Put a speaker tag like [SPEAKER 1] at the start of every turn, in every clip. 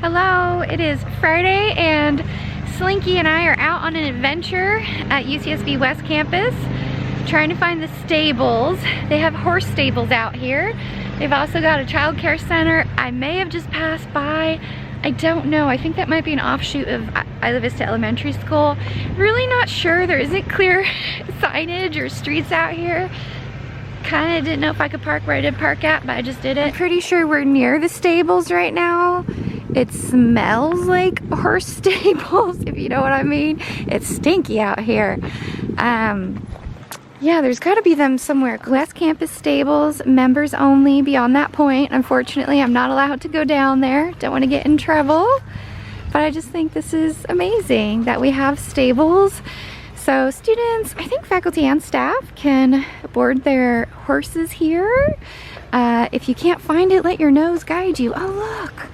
[SPEAKER 1] Hello, it is Friday and Slinky and I are out on an adventure at UCSB West Campus trying to find the stables. They have horse stables out here. They've also got a child care center. I may have just passed by. I don't know. I think that might be an offshoot of Isla Vista Elementary School. Really not sure. There isn't clear signage or streets out here. Kind of didn't know if I could park where I did park at, but I just did it. I'm pretty sure we're near the stables right now. It smells like horse stables, if you know what I mean. It's stinky out here. Yeah, there's got to be them somewhere. West Campus stables, members only. Beyond that point, unfortunately, I'm not allowed to go down there. Don't want to get in trouble. But I just think this is amazing that we have stables. So students, I think faculty and staff can board their horses here. If you can't find it, let your nose guide you. Oh, look.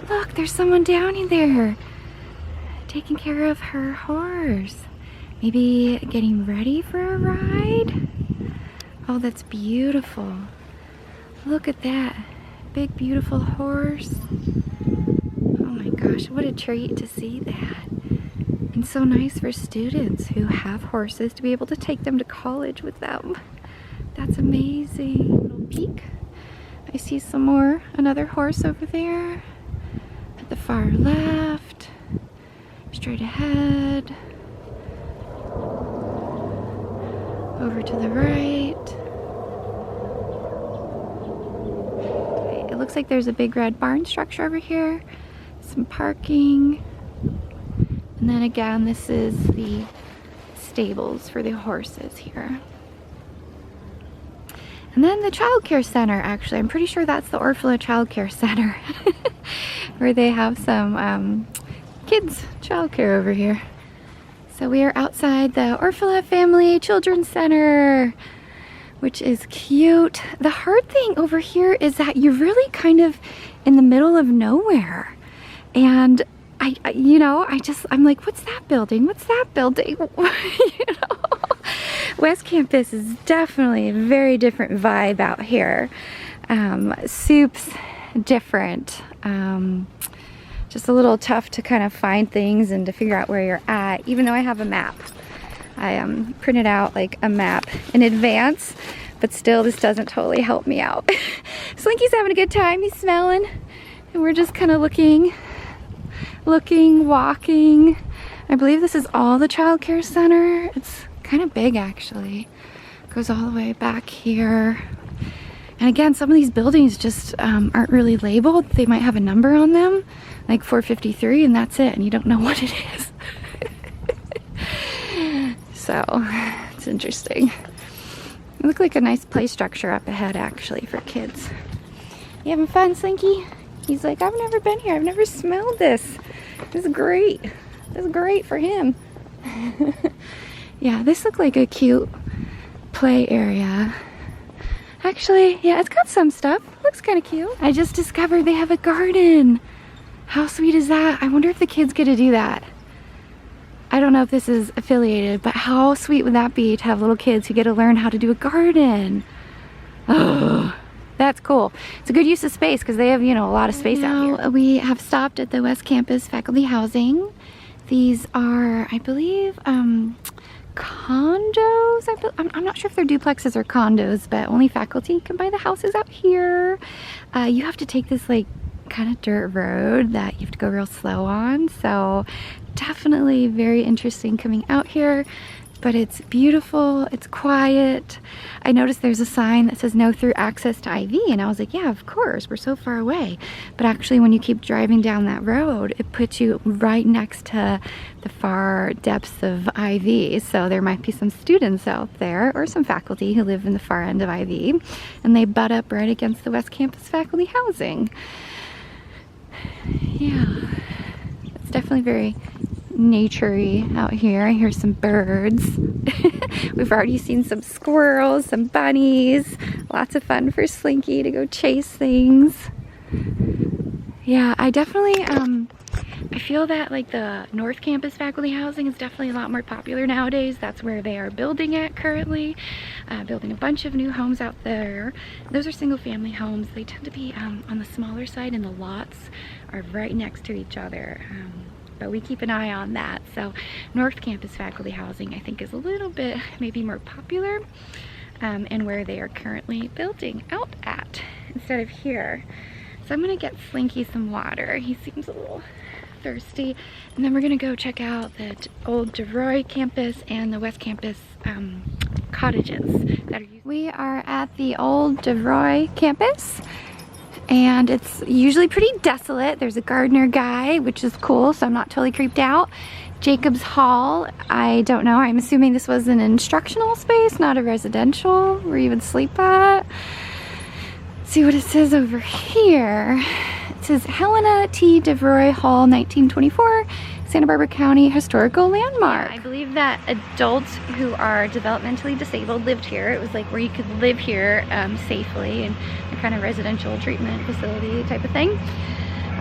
[SPEAKER 1] Look, there's someone down in there taking care of her horse. Maybe getting ready for a ride. Oh, that's beautiful. Look at that. Big, beautiful horse. Oh my gosh, what a treat to see that. And so nice for students who have horses to be able to take them to college with them. That's amazing. Little peek. I see another horse over there. At the far left. Straight ahead. Over to the right. Okay, it looks like there's a big red barn structure over here. Some parking. And then again, this is the stables for the horses here. And then the child care center, actually. I'm pretty sure that's the Orfalea Child Care Center. Where they have some kids child care over here. So we are outside the Orfalea Family Children's Center, which is cute. The hard thing over here is that you're really kind of in the middle of nowhere. And I'm like, what's that building? What's that building? West Campus is definitely a very different vibe out here. Soup's different. Just a little tough to kind of find things and to figure out where you're at, even though I have a map. I printed out like a map in advance, but still this doesn't totally help me out. Slinky's having a good time, he's smelling, and we're just kind of looking, walking. I believe this is all the child care center. It's kind of big actually. Goes all the way back here. And again, some of these buildings just aren't really labeled. They might have a number on them, like 453, and that's it, and you don't know what it is. So, it's interesting. It looked like a nice play structure up ahead, actually, for kids. You having fun, Slinky? He's like, I've never been here. I've never smelled this. This is great. This is great for him. Yeah, this looked like a cute play area. Actually, yeah, it's got some stuff. Looks kind of cute. I just discovered they have a garden. How sweet is that? I wonder if the kids get to do that. I don't know if this is affiliated, but how sweet would that be to have little kids who get to learn how to do a garden? Oh, that's cool. It's a good use of space because they have, a lot of space out here. We have stopped at the West Campus faculty housing. These are, I believe, condos. I'm not sure if they're duplexes or condos, but only faculty can buy the houses out here. You have to take this like kind of dirt road that you have to go real slow on, so definitely very interesting coming out here. But it's beautiful, it's quiet. I noticed there's a sign that says no through access to IV, and I was like, yeah, of course, we're so far away. But actually when you keep driving down that road, it puts you right next to the far depths of IV. So there might be some students out there or some faculty who live in the far end of IV, and they butt up right against the West Campus faculty housing. Yeah, it's definitely very nature-y out here. I hear some birds. We've already seen some squirrels, some bunnies. Lots of fun for Slinky to go chase things. Yeah, I definitely, I I feel that like the North Campus faculty housing is definitely a lot more popular nowadays. That's where they are building at currently, building a bunch of new homes out there. Those are single family homes. They tend to be on the smaller side, and the lots are right next to each other. But we keep an eye on that. So North Campus faculty housing, I think, is a little bit maybe more popular, and where they are currently building out at instead of here. So I'm gonna get Slinky some water. He seems a little thirsty, and then we're gonna go check out the old Devereux Campus and the West Campus cottages that are used. We are at the old Devereux Campus, and it's usually pretty desolate. There's a gardener guy, which is cool, so I'm not totally creeped out. Jacob's Hall, I don't know, I'm assuming this was an instructional space, not a residential where you would sleep at. Let's see what it says over here. It says Helena T. Devereux Hall, 1924, Santa Barbara County Historical Landmark. Yeah, I believe that adults who are developmentally disabled lived here. It was like where you could live here safely, and a kind of residential treatment facility type of thing.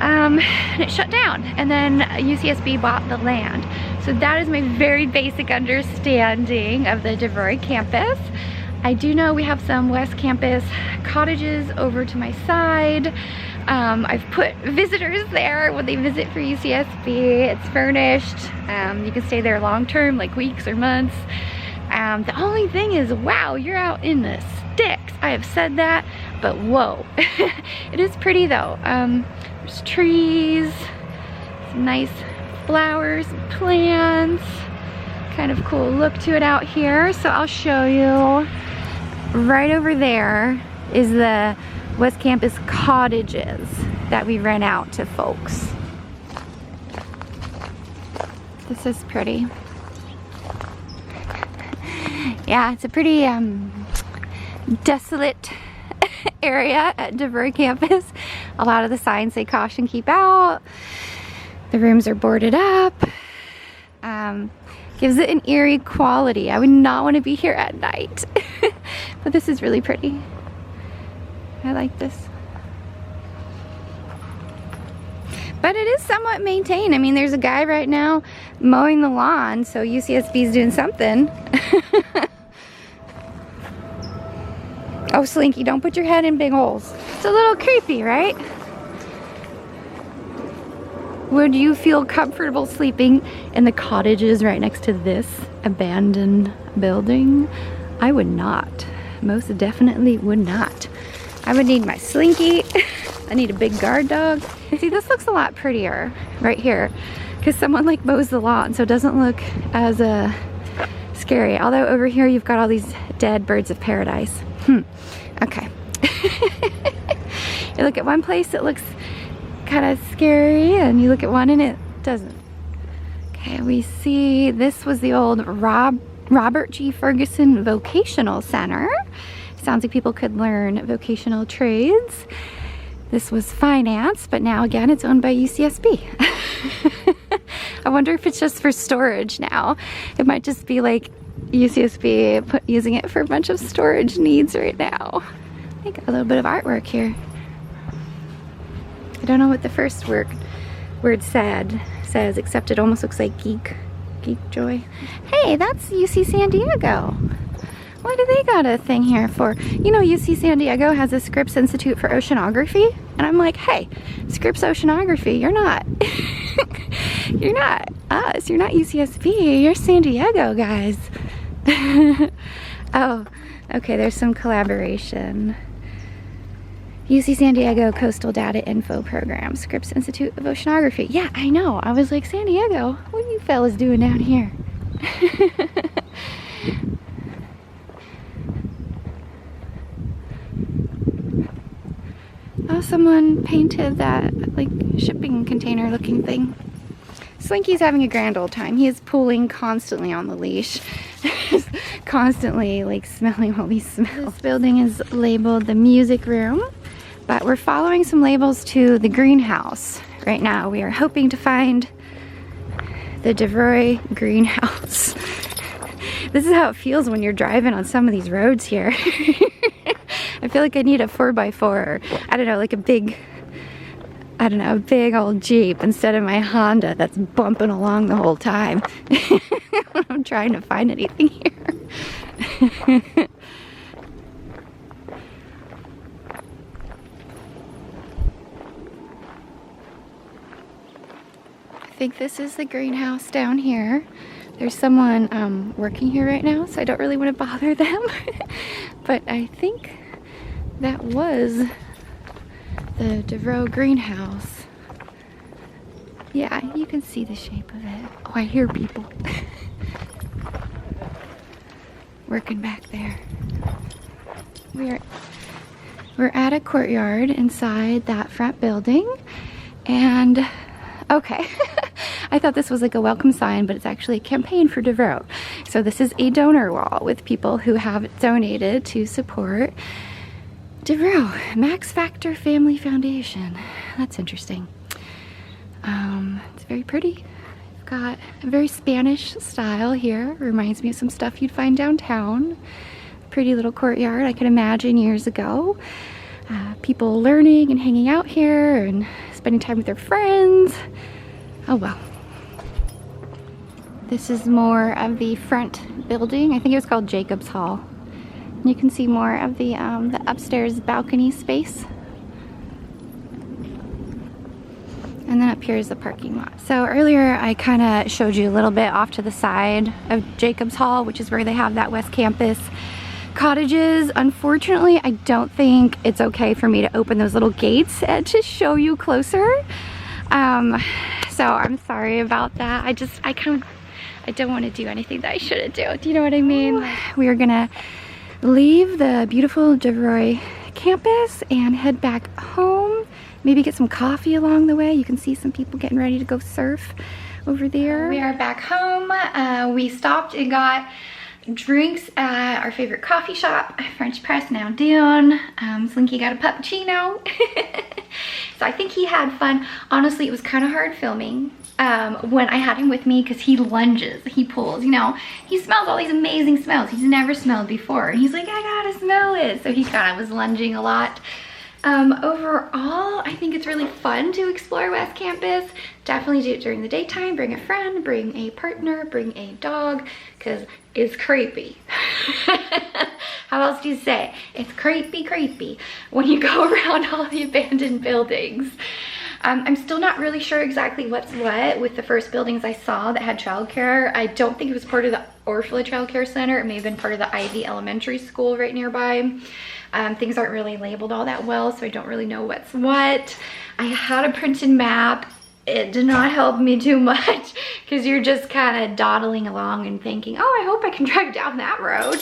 [SPEAKER 1] And it shut down, and then UCSB bought the land. So that is my very basic understanding of the Devereux campus. I do know we have some West Campus cottages over to my side. I've put visitors there when they visit for UCSB. It's furnished. You can stay there long term, like weeks or months. The only thing is, wow, you're out in the sticks. I have said that, but whoa. It is pretty though. There's trees, some nice flowers and plants. Kind of cool look to it out here. So I'll show you. Right over there is the West Campus cottages that we rent out to folks. This is pretty. Yeah, it's a pretty desolate area at Devereux Campus. A lot of the signs say caution, keep out. The rooms are boarded up. Gives it an eerie quality. I would not want to be here at night. But this is really pretty. I like this. But it is somewhat maintained. I mean, there's a guy right now mowing the lawn, so UCSB is doing something. Oh, Slinky, don't put your head in big holes. It's a little creepy, right? Would you feel comfortable sleeping in the cottages right next to this abandoned building? I would not. Most definitely would not. I would need my Slinky. I need a big guard dog. See, this looks a lot prettier right here because someone like mows the lawn, so it doesn't look as scary. Although over here you've got all these dead birds of paradise. Okay. You look at one place, it looks kind of scary, and you look at one and it doesn't. Okay, we see this was the old Robert G. Ferguson Vocational Center. Sounds like people could learn vocational trades. This was finance, but now again it's owned by UCSB. I wonder if it's just for storage now. It might just be like UCSB using it for a bunch of storage needs right now. I got a little bit of artwork here. I don't know what the first word says, except it almost looks like geek joy. Hey, that's UC San Diego. What do they got a thing here for? You know, UC San Diego has a Scripps Institute for Oceanography, and I'm like, hey, Scripps Oceanography, you're not you're not us, you're not UCSB, you're San Diego, guys. Oh, okay, there's some collaboration. UC San Diego Coastal Data Info Program, Scripps Institute of Oceanography. Yeah, I know. I was like, San Diego, what are you fellas doing down here? Oh, someone painted that like shipping container looking thing. Slinky's having a grand old time. He is pulling constantly on the leash. Constantly like smelling what we smell. This building is labeled the music room, but we're following some labels to the greenhouse. Right now we are hoping to find the Devro Greenhouse. This is how it feels when you're driving on some of these roads here. I feel like I need a 4x4, or I don't know, like a big I don't know, a big old Jeep instead of my Honda that's bumping along the whole time. I'm trying to find anything here. I think this is the greenhouse down here. There's someone working here right now, so I don't really want to bother them. But I think that was the Devro Greenhouse. Yeah, you can see the shape of it. Oh, I hear people working back there. We're at a courtyard inside that front building, and okay. I thought this was like a welcome sign, but it's actually a campaign for Devereux. So this is a donor wall with people who have donated to support Devereux Max Factor Family Foundation. That's interesting. It's very pretty. I've got a very Spanish style here. Reminds me of some stuff you'd find downtown. Pretty little courtyard, I can imagine years ago. People learning and hanging out here and spending time with their friends. Oh well. This is more of the front building. I think it was called Jacob's Hall. You can see more of the upstairs balcony space. And then up here is the parking lot. So earlier I kind of showed you a little bit off to the side of Jacob's Hall, which is where they have that West Campus cottages. Unfortunately, I don't think it's okay for me to open those little gates to show you closer. So I'm sorry about that. I don't want to do anything that I shouldn't do. Do you know what I mean? We are gonna leave the beautiful Devereux campus and head back home. Maybe get some coffee along the way. You can see some people getting ready to go surf over there. We are back home. We stopped and got drinks at our favorite coffee shop, French Press Now Down. Slinky got a puppuccino. So I think he had fun. Honestly, it was kind of hard filming when I had him with me because he lunges, he pulls, you know. He smells all these amazing smells he's never smelled before. And he's like, I gotta smell it. So he kind of was lunging a lot. Overall, I think it's really fun to explore West Campus. Definitely do it during the daytime. Bring a friend, bring a partner, bring a dog, because it's creepy. How else do you say? It's creepy when you go around all the abandoned buildings. I'm still not really sure exactly what's what with the first buildings I saw that had childcare. I don't think it was part of the Orfalea Child Care Center. It may have been part of the Ivy Elementary School right nearby. Things aren't really labeled all that well, so I don't really know what's what. I had a printed map. It did not help me too much because you're just kind of dawdling along and thinking, oh, I hope I can drive down that road.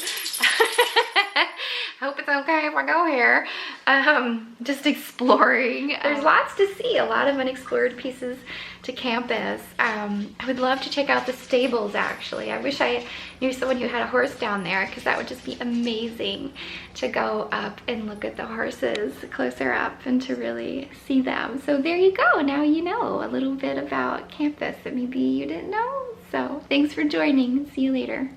[SPEAKER 1] Hope it's okay if I go here. Just exploring. There's lots to see, a lot of unexplored pieces to campus. I would love to check out the stables actually. I wish I knew someone who had a horse down there because that would just be amazing to go up and look at the horses closer up and to really see them. So there you go, now you know a little bit about campus that maybe you didn't know. So thanks for joining, see you later.